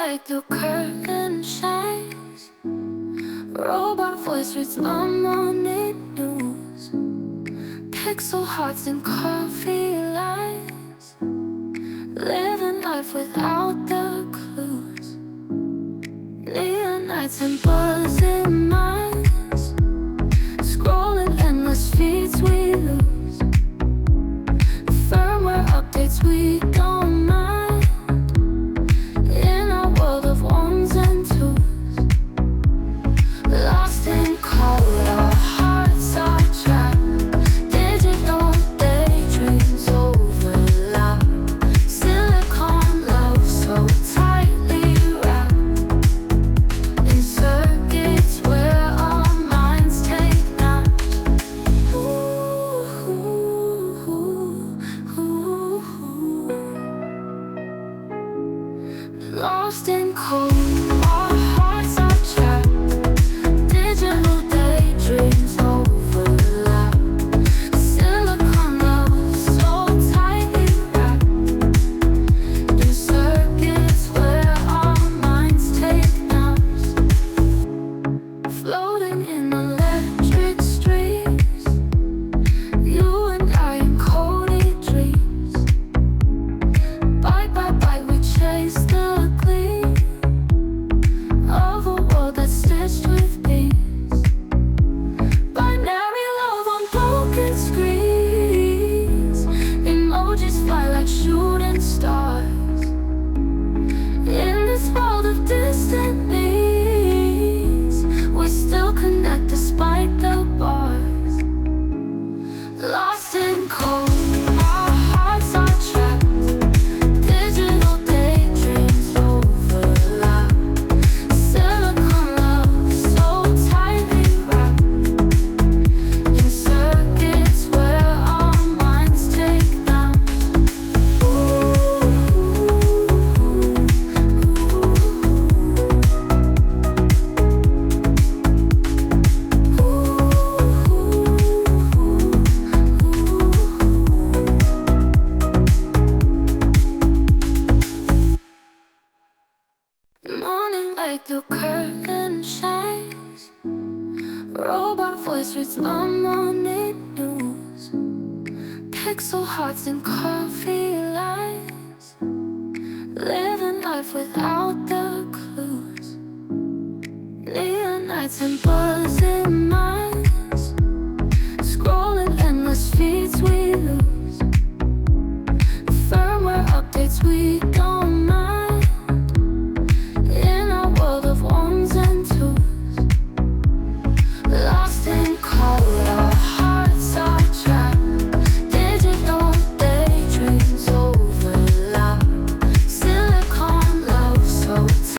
like the curtain shines. Robot voice reads my morning news. Pixel hearts and coffee lines. Living life without the clues. Neon nights and buzzing minds. Scrolling endless feeds we lose. Firmware updates we don't mind. In a world of ones and twos. Lost in code, our hearts are trapped. Digital daydreams overlap. Silicon love so tightly wrapped. In circuits where our minds take naps. Lost in code, our hearts are trapped. Digital daydreams overlap. Silicon love so tightly wrapped. In circuits where our minds take naps. Floating in electric streams. You and I in Cody dreams. Bite by bite we chase the gleam of a world that's stitched with beams. Binary love on broken screens. Emojis fly like shooting stars. In this world of distant needs, we still connect despite the bars. Lost in code, our hearts are trapped. Digital daydreams overlap. Silicon love so tightly wrapped. In circuits where our minds take naps. Morning like the curtain shines. Robot voice reads my morning news. Pixel hearts and coffee lines. Living life without the clues. Neon nights and buzzing minds. Scrolling endless feeds we lose. Firmware updates we don't